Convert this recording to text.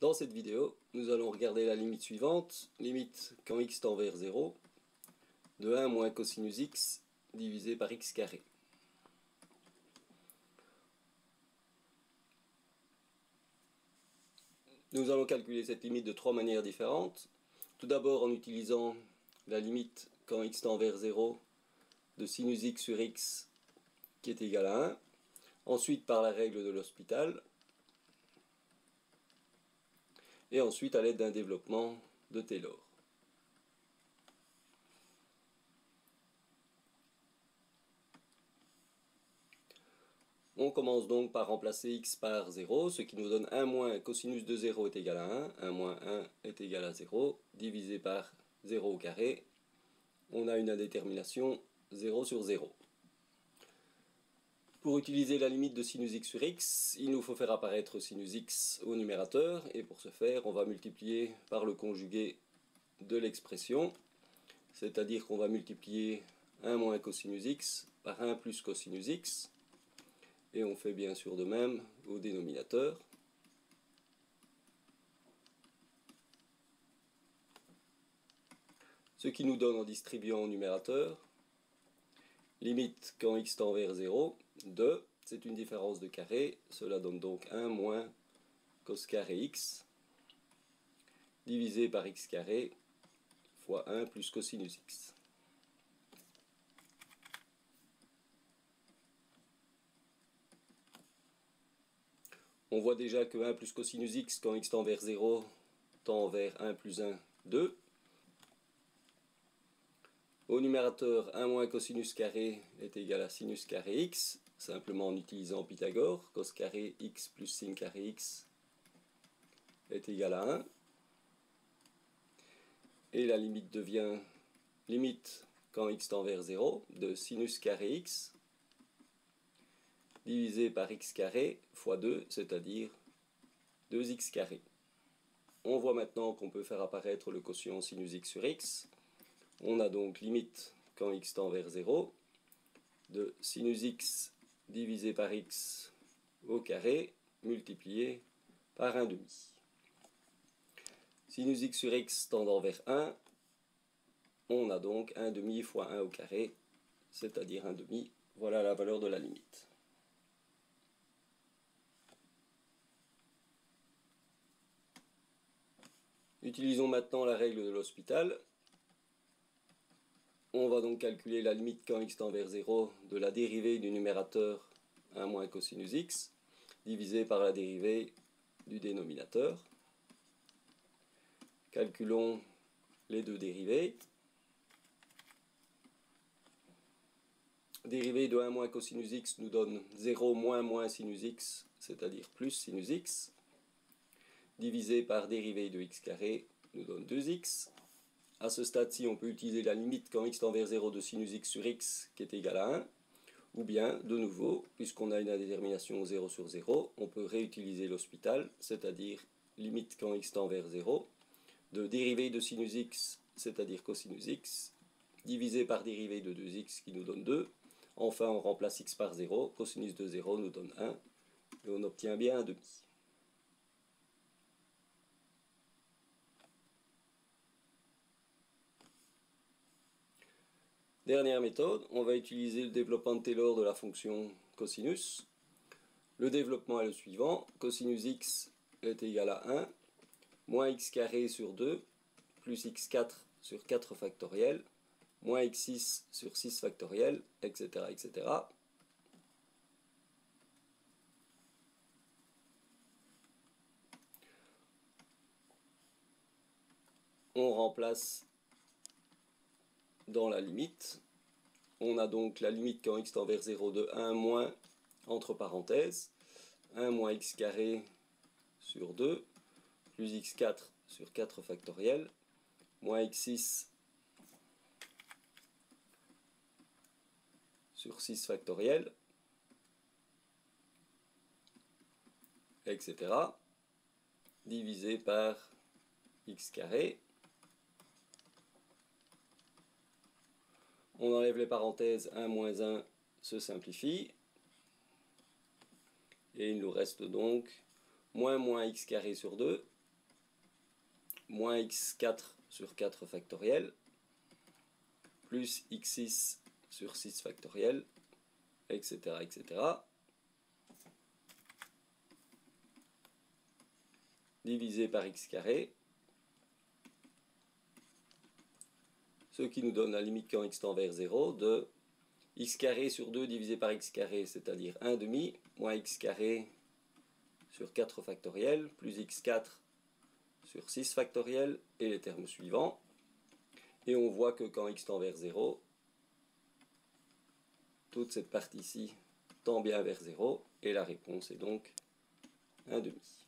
Dans cette vidéo, nous allons regarder la limite suivante, limite quand x tend vers 0, de 1 moins cosinus x divisé par x carré. Nous allons calculer cette limite de trois manières différentes. Tout d'abord en utilisant la limite quand x tend vers 0 de sinus x sur x qui est égal à 1. Ensuite par la règle de l'hospital. Et ensuite à l'aide d'un développement de Taylor. On commence donc par remplacer x par 0, ce qui nous donne 1 moins cosinus de 0 est égal à 1, 1 moins 1 est égal à 0, divisé par 0 au carré. On a une indétermination 0 sur 0. Pour utiliser la limite de sinus x sur x, il nous faut faire apparaître sinus x au numérateur, et pour ce faire, on va multiplier par le conjugué de l'expression, c'est-à-dire qu'on va multiplier 1 moins cosinus x par 1 plus cosinus x, et on fait bien sûr de même au dénominateur. Ce qui nous donne en distribuant au numérateur, limite quand x tend vers 0, 2, c'est une différence de carré, cela donne donc 1 moins cos carré x, divisé par x carré, fois 1 plus cosinus x. On voit déjà que 1 plus cosinus x quand x tend vers 0 tend vers 1 plus 1, 2. Au numérateur, 1 moins cosinus carré est égal à sinus carré x, simplement en utilisant Pythagore. Cos carré x plus sin carré x est égal à 1. Et la limite devient limite quand x tend vers 0 de sinus carré x divisé par x carré fois 2, c'est-à-dire 2x carré. On voit maintenant qu'on peut faire apparaître le quotient sinus x sur x. On a donc limite quand x tend vers 0 de sinus x divisé par x au carré multiplié par 1 demi. Sinus x sur x tendant vers 1, on a donc 1 demi fois 1 au carré, c'est-à-dire 1 demi. Voilà la valeur de la limite. Utilisons maintenant la règle de l'hospital. On va donc calculer la limite quand x tend vers 0 de la dérivée du numérateur 1 moins cosinus x divisé par la dérivée du dénominateur. Calculons les deux dérivées. Dérivée de 1 moins cosinus x nous donne 0 moins sinus x, c'est-à-dire plus sinus x, divisé par dérivée de x carré nous donne 2x. À ce stade-ci, on peut utiliser la limite quand x tend vers 0 de sinus x sur x qui est égale à 1, ou bien, de nouveau, puisqu'on a une indétermination 0 sur 0, on peut réutiliser l'hospital, c'est-à-dire limite quand x tend vers 0, de dérivée de sinus x, c'est-à-dire cosinus x, divisé par dérivée de 2x qui nous donne 2. Enfin, on remplace x par 0, cosinus de 0 nous donne 1, et on obtient bien 1 demi. Dernière méthode, on va utiliser le développement de Taylor de la fonction cosinus. Le développement est le suivant, cosinus x est égal à 1, moins x carré sur 2, plus x4 sur 4 factoriel, moins x6 sur 6 factoriel, etc., etc. On remplace dans la limite. On a donc la limite quand x tend vers 0 de 1 moins, entre parenthèses, 1 moins x carré sur 2, plus x4 sur 4 factoriel, moins x6 sur 6 factoriel, etc., divisé par x carré. On enlève les parenthèses, 1 moins 1 se simplifie. Et il nous reste donc moins x carré sur 2, moins x4 sur 4 factoriel, plus x6 sur 6 factoriel, etc., etc., divisé par x carré, ce qui nous donne la limite quand x tend vers 0 de x carré sur 2 divisé par x carré, c'est-à-dire 1 demi, moins x carré sur 4 factoriel, plus x4 sur 6 factoriel, et les termes suivants. Et on voit que quand x tend vers 0, toute cette partie-ci tend bien vers 0, et la réponse est donc 1 demi.